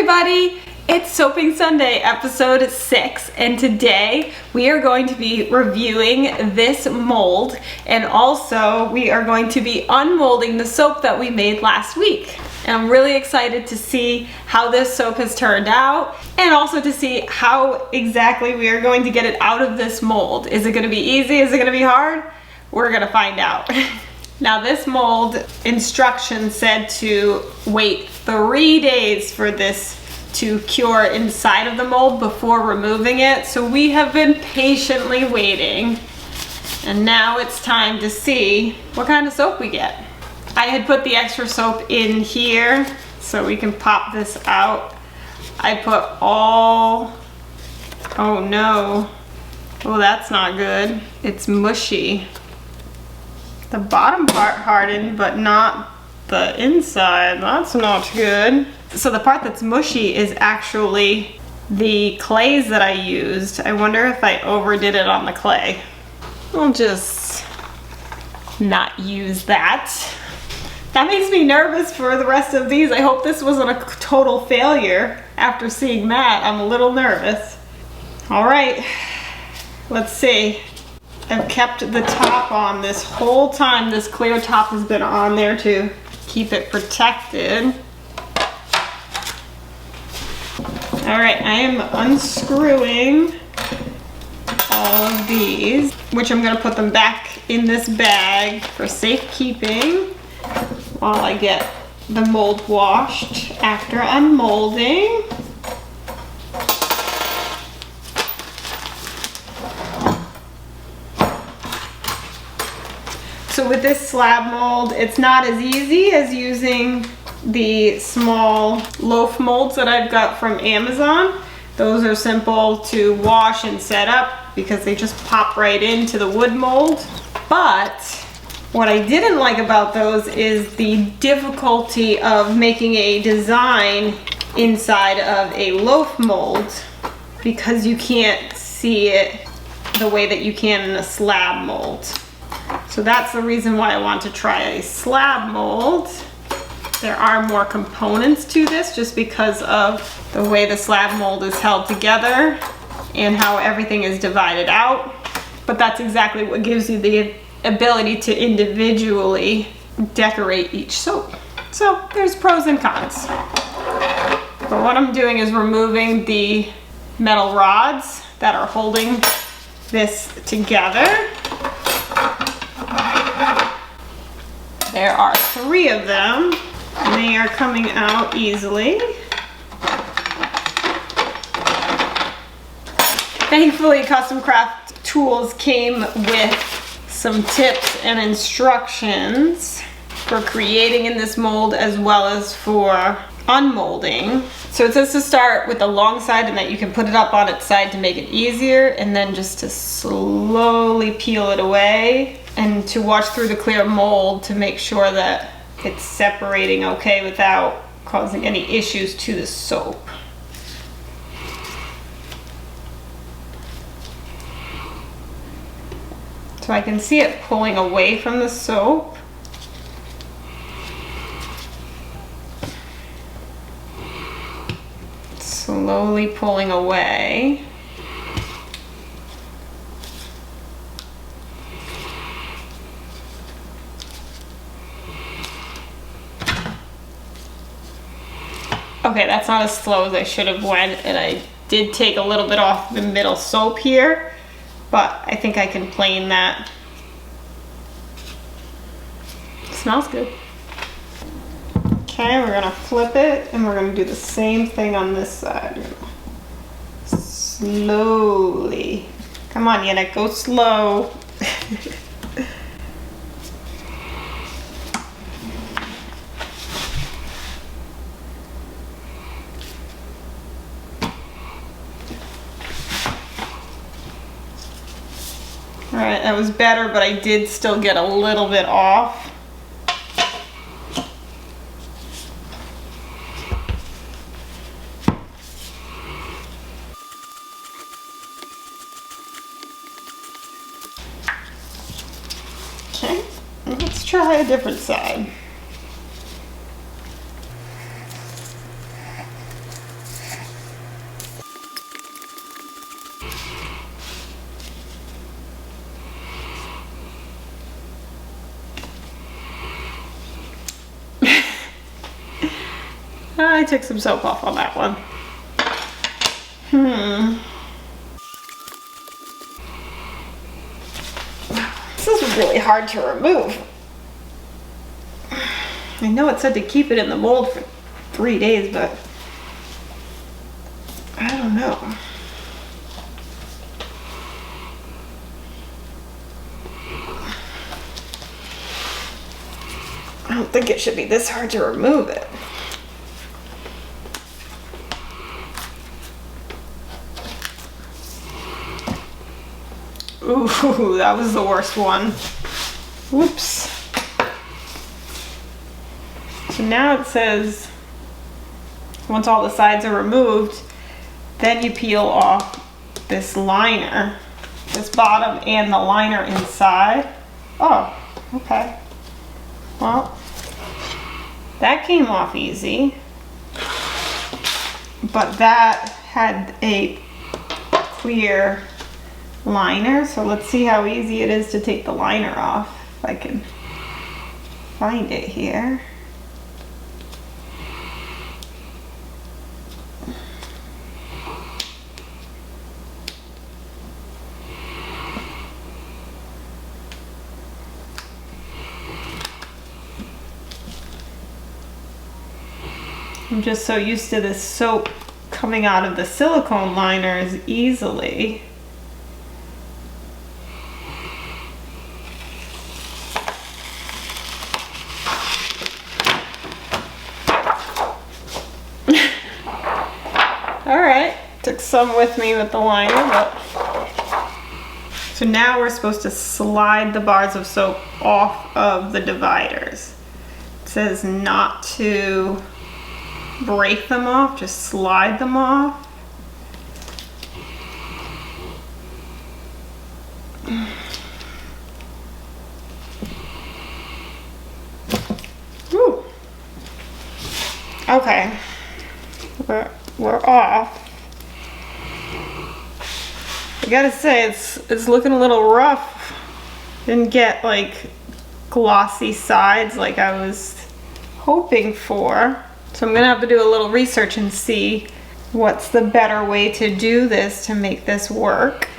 everybody, it's Soaping Sunday episode 6, and today we are going to be reviewing this mold, and also we are going to be unmolding the soap that we made last week. And I'm really excited to see how this soap has turned out, and also to see how exactly we are going to get it out of this mold. Is it going to be easy? Is it going to be hard? We're going to find out. Now, this mold instruction said to wait 3 days for this to cure inside of the mold before removing it. So we have been patiently waiting, and now it's time to see what kind of soap we get. I had put the extra soap in here so we can pop this out. I put all, oh no, oh that's not good. It's mushy. The bottom part hardened, but not the inside. That's not good. So the part that's mushy is actually the clays that I used. I wonder if I overdid it on the clay. I'll just not use that. That makes me nervous for the rest of these. I hope this wasn't a total failure. After seeing that, I'm a little nervous. All right, let's see. I've kept the top on this whole time. This clear top has been on there to keep it protected. All right, I am unscrewing all of these, which I'm gonna put them back in this bag for safekeeping while I get the mold washed after unmolding. So with this slab mold, it's not as easy as using the small loaf molds that I've got from Amazon. Those are simple to wash and set up because they just pop right into the wood mold. But what I didn't like about those is the difficulty of making a design inside of a loaf mold because you can't see it the way that you can in a slab mold. So that's the reason why I want to try a slab mold. There are more components to this just because of the way the slab mold is held together and how everything is divided out. But that's exactly what gives you the ability to individually decorate each soap. So there's pros and cons. But what I'm doing is removing the metal rods that are holding this together. There are 3 of them, and they are coming out easily. Thankfully, Custom Craft Tools came with some tips and instructions for creating in this mold as well as for unmolding. So it says to start with the long side and that you can put it up on its side to make it easier, and then just to slowly peel it away and to watch through the clear mold to make sure that it's separating okay without causing any issues to the soap. So I can see it pulling away from the soap. Slowly pulling away. Okay, that's not as slow as I should have went, and I did take a little bit off the middle soap here, but I think I can plane that. Smells good. Okay, we're gonna flip it, and we're gonna do the same thing on this side. Slowly. Come on, Yenna, go slow. All right, that was better, but I did still get a little bit off. Okay, let's try a different side. I took some soap off on that one. This is really hard to remove. I know it said to keep it in the mold for 3 days, but I don't know. I don't think it should be this hard to remove it. Ooh, that was the worst one. Whoops. So now it says, once all the sides are removed, then you peel off this liner, this bottom and the liner inside. Oh, okay. Well, that came off easy, but that had a clear liner, so let's see how easy it is to take the liner off, if I can find it here. I'm just so used to this soap coming out of the silicone liners easily. Alright, took some with me with the liner, but... So now we're supposed to slide the bars of soap off of the dividers. It says not to break them off, just slide them off. Woo. Okay, we're off. I gotta say it's looking a little rough. Didn't get like glossy sides like I was hoping for. So I'm gonna have to do a little research and see what's the better way to do this to make this work.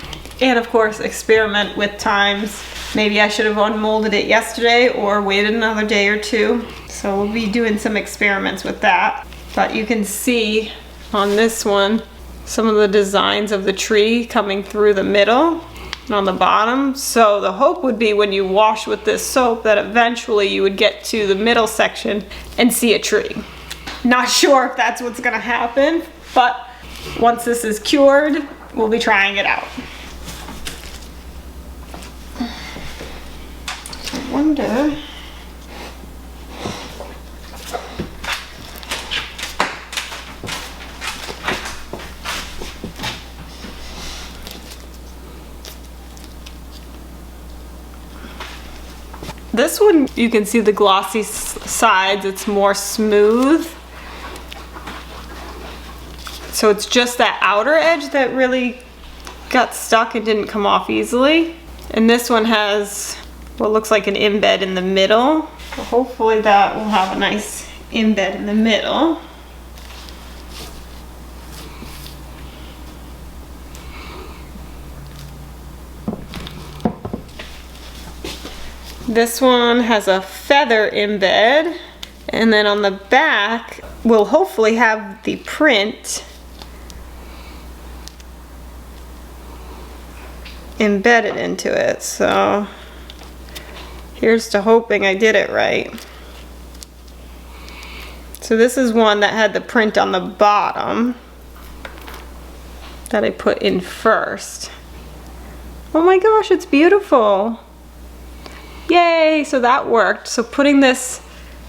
And of course, experiment with times. Maybe I should have unmolded it yesterday or waited another day or two. So we'll be doing some experiments with that. But you can see on this one, some of the designs of the tree coming through the middle and on the bottom. So the hope would be when you wash with this soap that eventually you would get to the middle section and see a tree. Not sure if that's what's gonna happen, but once this is cured, we'll be trying it out. I wonder. This one, you can see the glossy sides, it's more smooth. So it's just that outer edge that really got stuck and didn't come off easily. And this one has what looks like an embed in the middle. So hopefully that will have a nice embed in the middle. This one has a feather embed, and then on the back we'll hopefully have the print embedded into it. So here's to hoping I did it right. So this is one that had the print on the bottom that I put in first. Oh my gosh, it's beautiful. Yay, so that worked. So putting this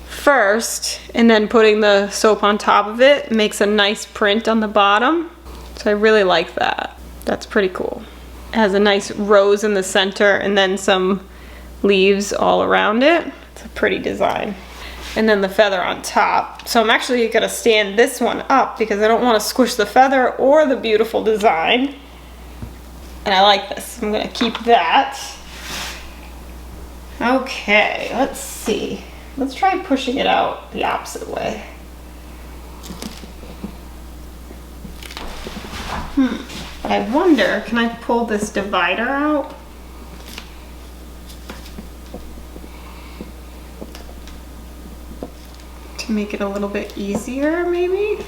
first and then putting the soap on top of it makes a nice print on the bottom. So I really like that. That's pretty cool. It has a nice rose in the center and then some leaves all around it. It's a pretty design. And then the feather on top. So I'm actually gonna stand this one up because I don't want to squish the feather or the beautiful design. And I like this. I'm gonna keep that. Okay, let's see. Let's try pushing it out the opposite way. But I wonder, can I pull this divider out? To make it a little bit easier, maybe?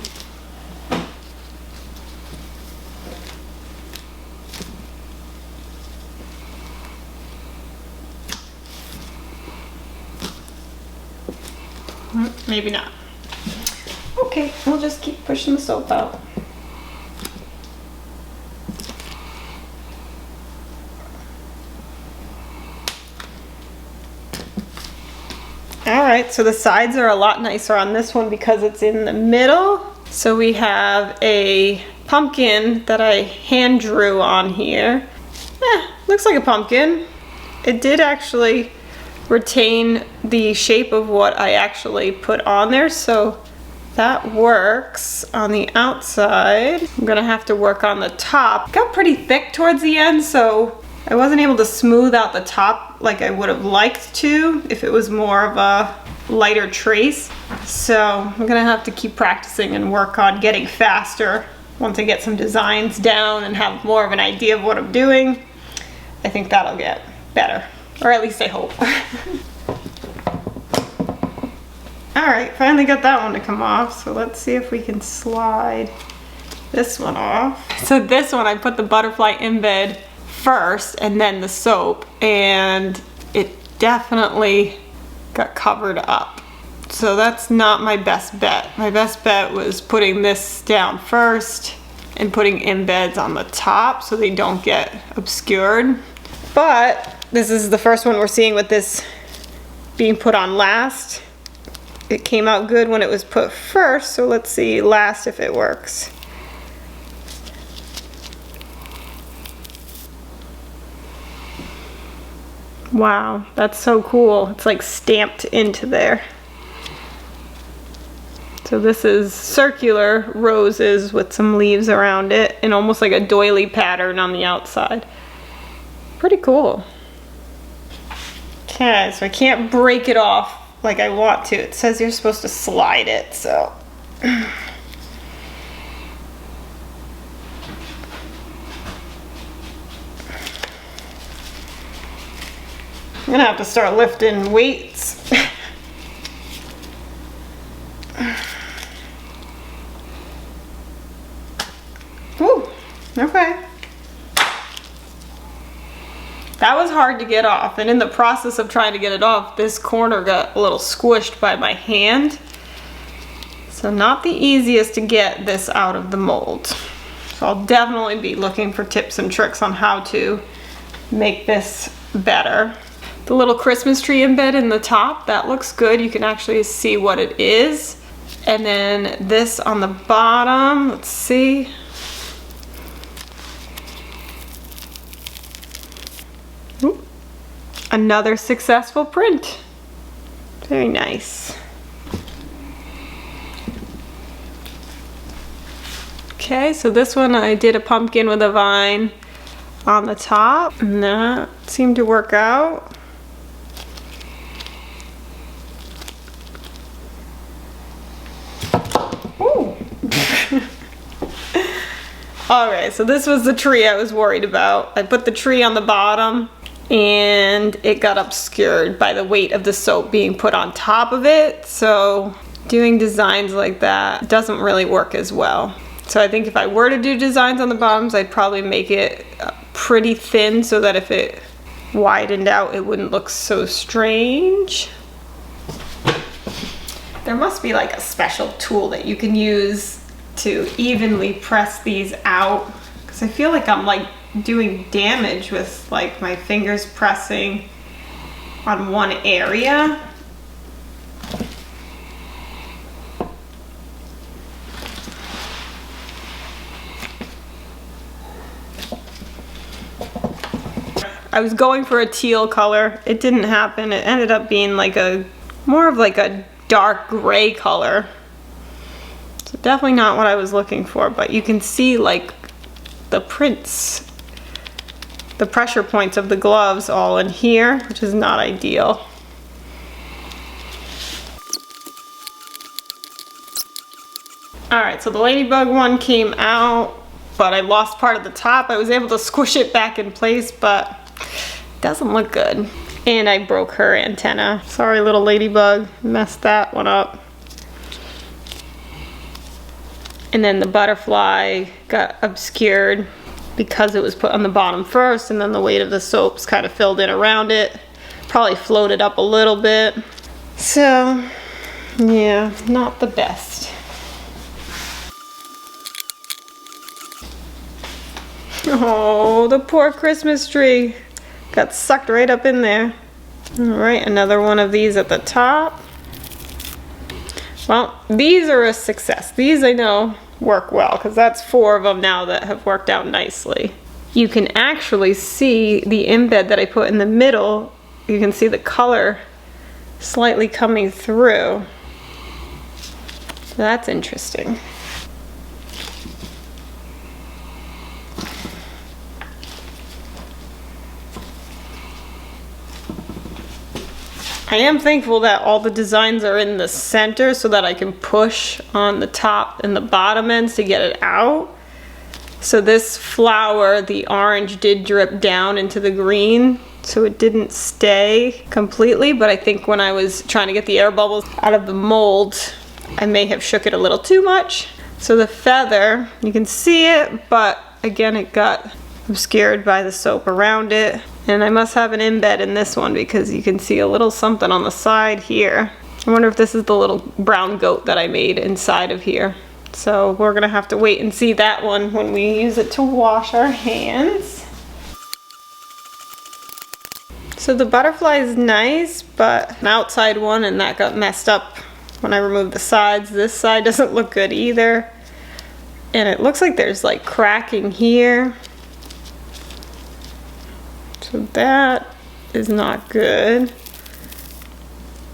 Maybe not. Okay, we'll just keep pushing the soap out. Alright, so the sides are a lot nicer on this one because it's in the middle. So we have a pumpkin that I hand drew on here. Looks like a pumpkin. It did actually retain the shape of what I actually put on there, so that works on the outside. I'm gonna have to work on the top. It got pretty thick towards the end, so I wasn't able to smooth out the top like I would have liked to if it was more of a lighter trace. So I'm gonna have to keep practicing and work on getting faster once I get some designs down and have more of an idea of what I'm doing. I think that'll get better, or at least I hope. Alright, finally got that one to come off, so let's see if we can slide this one off. So this one I put the butterfly embed first and then the soap, and it definitely got covered up. So that's not my best bet. My best bet was putting this down first and putting embeds on the top so they don't get obscured. But this is the first one we're seeing with this being put on last. It came out good when it was put first, so let's see last if it works. Wow, that's so cool. It's like stamped into there. So this is circular roses with some leaves around it and almost like a doily pattern on the outside. Pretty cool. Okay, so I can't break it off like I want to. It says you're supposed to slide it, so. I'm gonna have to start lifting weights. Ooh, okay. That was hard to get off, and in the process of trying to get it off, this corner got a little squished by my hand. So not the easiest to get this out of the mold. So I'll definitely be looking for tips and tricks on how to make this better. The little Christmas tree embed in the top, that looks good. You can actually see what it is. And then this on the bottom, let's see. Ooh, another successful print. Very nice. Okay, so this one I did a pumpkin with a vine on the top, and that seemed to work out. Ooh. Alright, so this was the tree I was worried about. I put the tree on the bottom and it got obscured by the weight of the soap being put on top of it, so doing designs like that doesn't really work as well. So I think if I were to do designs on the bottoms, I'd probably make it pretty thin so that if it widened out, it wouldn't look so strange. There must be like a special tool that you can use to evenly press these out, because I feel like I'm like doing damage with like my fingers pressing on one area. I was going for a teal color. It didn't happen. It ended up being like more of like a dark gray color. So definitely not what I was looking for, but you can see like the prints, the pressure points of the gloves all in here, which is not ideal. Alright, so the ladybug one came out. but I lost part of the top. I was able to squish it back in place, but it doesn't look good. And I broke her antenna. Sorry, little ladybug, messed that one up. And then the butterfly got obscured because it was put on the bottom first, and then the weight of the soaps kind of filled in around it. Probably floated up a little bit. So, yeah, not the best. Oh, the poor Christmas tree. Got sucked right up in there. All right, another one of these at the top. Well, these are a success. These I know work well, because that's 4 of them now that have worked out nicely. You can actually see the embed that I put in the middle. You can see the color slightly coming through. That's interesting. I am thankful that all the designs are in the center so that I can push on the top and the bottom ends to get it out. So this flower, the orange did drip down into the green, so it didn't stay completely, but I think when I was trying to get the air bubbles out of the mold, I may have shook it a little too much. So the feather, you can see it, but again, it got obscured by the soap around it. And I must have an embed in this one because you can see a little something on the side here. I wonder if this is the little brown goat that I made inside of here. So we're gonna have to wait and see that one when we use it to wash our hands. So the butterfly is nice, but an outside one, and that got messed up when I removed the sides. This side doesn't look good either. And it looks like there's like cracking here. So that is not good.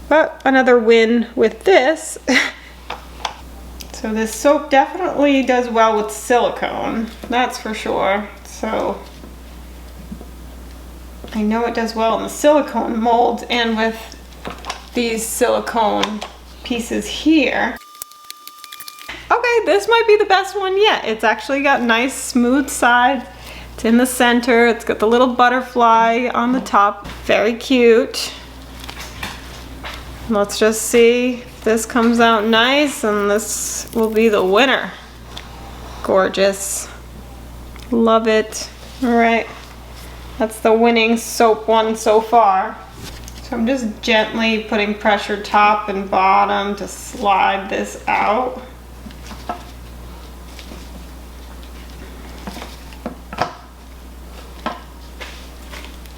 But another win with this. So this soap definitely does well with silicone, that's for sure. So I know it does well in the silicone mold and with these silicone pieces here. Okay, this might be the best one yet. It's actually got nice smooth side. It's in the center. It's got the little butterfly on the top. Very cute. Let's just see if this comes out nice, and this will be the winner. Gorgeous. Love it. All right. That's the winning soap one so far. So I'm just gently putting pressure top and bottom to slide this out.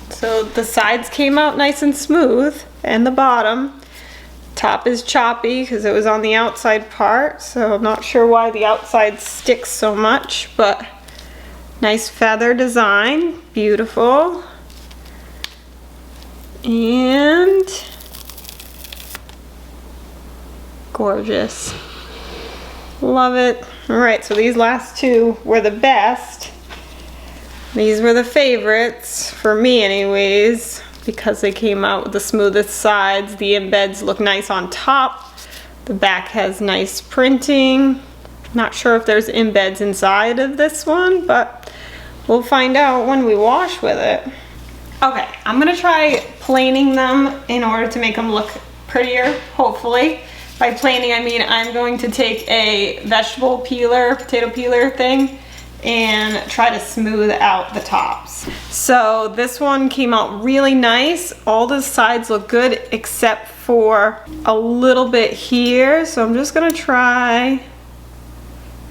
So the sides came out nice and smooth, and the bottom. Top is choppy because it was on the outside part, so I'm not sure why the outside sticks so much, but nice feather design, beautiful. And gorgeous. Love it. All right, so these last two were the best. These were the favorites, for me anyways, because they came out with the smoothest sides. The embeds look nice on top. The back has nice printing. Not sure if there's embeds inside of this one, but we'll find out when we wash with it. Okay, I'm gonna try planing them in order to make them look prettier, hopefully. By planing, I mean I'm going to take a vegetable peeler, potato peeler thing, and try to smooth out the tops. So this one came out really nice. All the sides look good except for a little bit here. So I'm just gonna try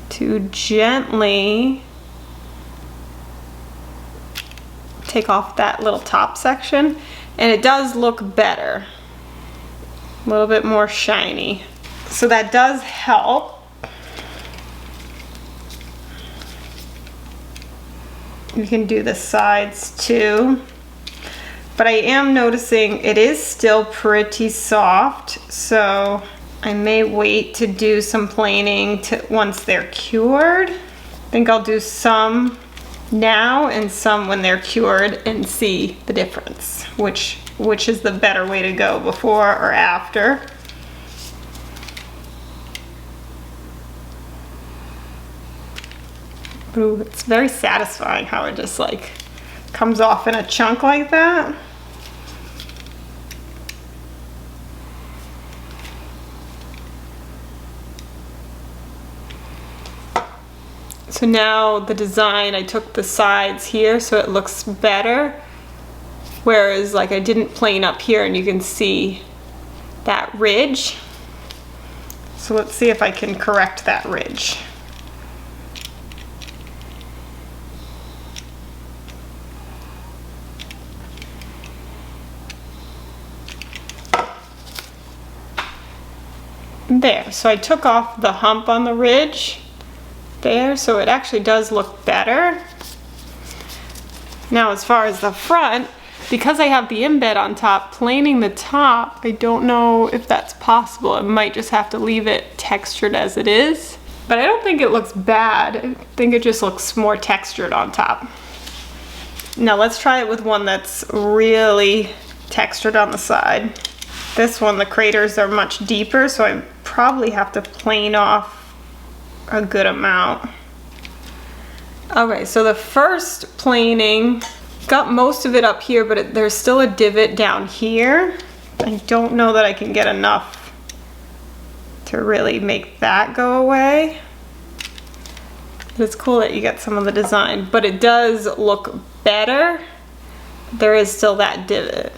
to gently take off that little top section. And it does look better. A little bit more shiny. So that does help. You can do the sides too. But I am noticing it is still pretty soft, so I may wait to do some planing once they're cured. I think I'll do some now and some when they're cured and see the difference, which is the better way to go, before or after. Ooh, it's very satisfying how it just like comes off in a chunk like that. So now the design, I took the sides here so it looks better. Whereas like I didn't plane up here, and you can see that ridge. So let's see if I can correct that ridge. There, so I took off the hump on the ridge there, so it actually does look better. Now as far as the front, because I have the embed on top, planing the top, I don't know if that's possible. I might just have to leave it textured as it is. But I don't think it looks bad. I think it just looks more textured on top. Now let's try it with one that's really textured on the side. This one, the craters are much deeper, so I probably have to plane off a good amount. Okay, so the first planing, got most of it up here, but there's still a divot down here. I don't know that I can get enough to really make that go away. It's cool that you get some of the design, but it does look better. There is still that divot.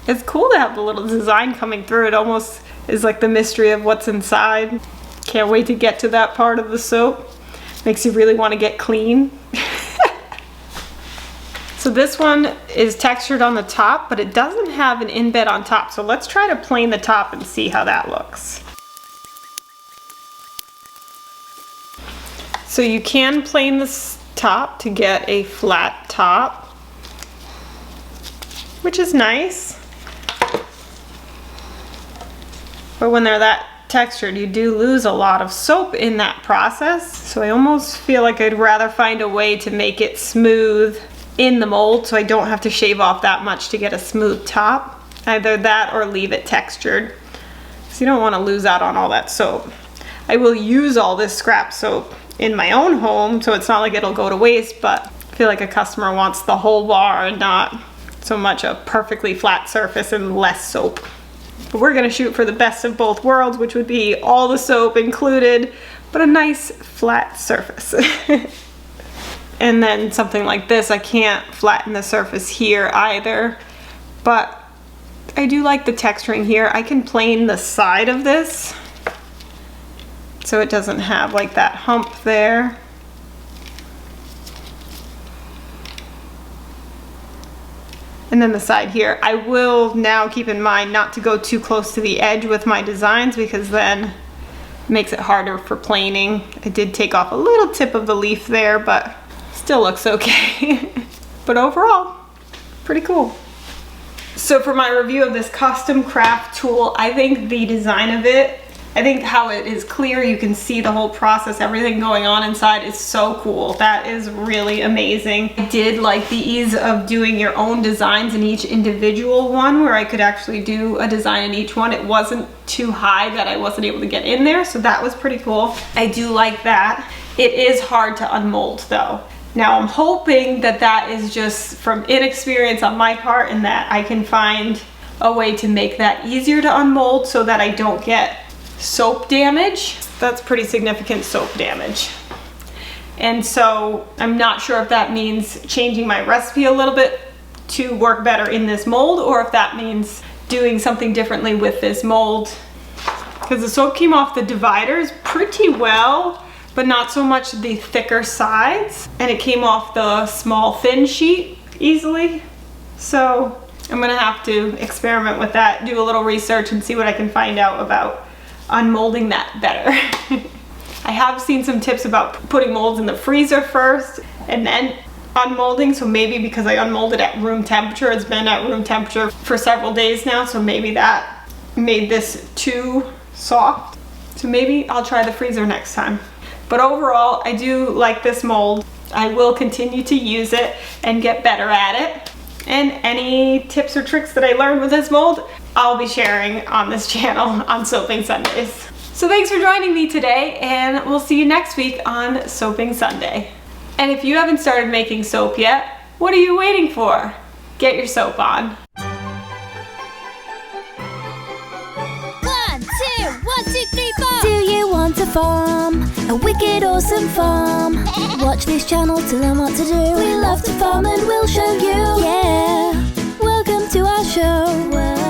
It's cool to have the little design coming through. It almost is like the mystery of what's inside. Can't wait to get to that part of the soap. Makes you really want to get clean. So this one is textured on the top, but it doesn't have an embed on top. So let's try to plane the top and see how that looks. So you can plane this top to get a flat top, which is nice. But when they're that textured, you do lose a lot of soap in that process. So I almost feel like I'd rather find a way to make it smooth in the mold so I don't have to shave off that much to get a smooth top. Either that or leave it textured. So you don't want to lose out on all that soap. I will use all this scrap soap in my own home, so it's not like it'll go to waste, but I feel like a customer wants the whole bar and not so much a perfectly flat surface and less soap. But we're gonna shoot for the best of both worlds, which would be all the soap included, but a nice flat surface. And then something like this, I can't flatten the surface here either, but I do like the texturing here. I can plane the side of this so it doesn't have like that hump there. And then the side here, I will now keep in mind not to go too close to the edge with my designs, because then it makes it harder for planing. I did take off a little tip of the leaf there, but still looks okay. But overall, pretty cool. So for my review of this custom craft tool, I think the design of it, I think how it is clear, you can see the whole process, everything going on inside is so cool. That is really amazing. I did like the ease of doing your own designs in each individual one, where I could actually do a design in each one. It wasn't too high that I wasn't able to get in there, so that was pretty cool. I do like that. It is hard to unmold though. Now I'm hoping that that is just from inexperience on my part, and that I can find a way to make that easier to unmold so that I don't get soap damage. That's pretty significant soap damage. And so I'm not sure if that means changing my recipe a little bit to work better in this mold, or if that means doing something differently with this mold. Because the soap came off the dividers pretty well, but not so much the thicker sides. And it came off the small thin sheet easily. So I'm gonna have to experiment with that, do a little research and see what I can find out about unmolding that better. I have seen some tips about putting molds in the freezer first and then unmolding, so maybe because I unmolded at room temperature, it's been at room temperature for several days now, so maybe that made this too soft. So maybe I'll try the freezer next time. But overall, I do like this mold. I will continue to use it and get better at it. And any tips or tricks that I learned with this mold, I'll be sharing on this channel on Soaping Sundays. So thanks for joining me today, and we'll see you next week on Soaping Sunday. And if you haven't started making soap yet, what are you waiting for? Get your soap on. 1, 2, 3, 4. Do you want to farm a wicked awesome farm? Watch this channel to learn what to do. We love to farm and we'll show you. Yeah, welcome to our show.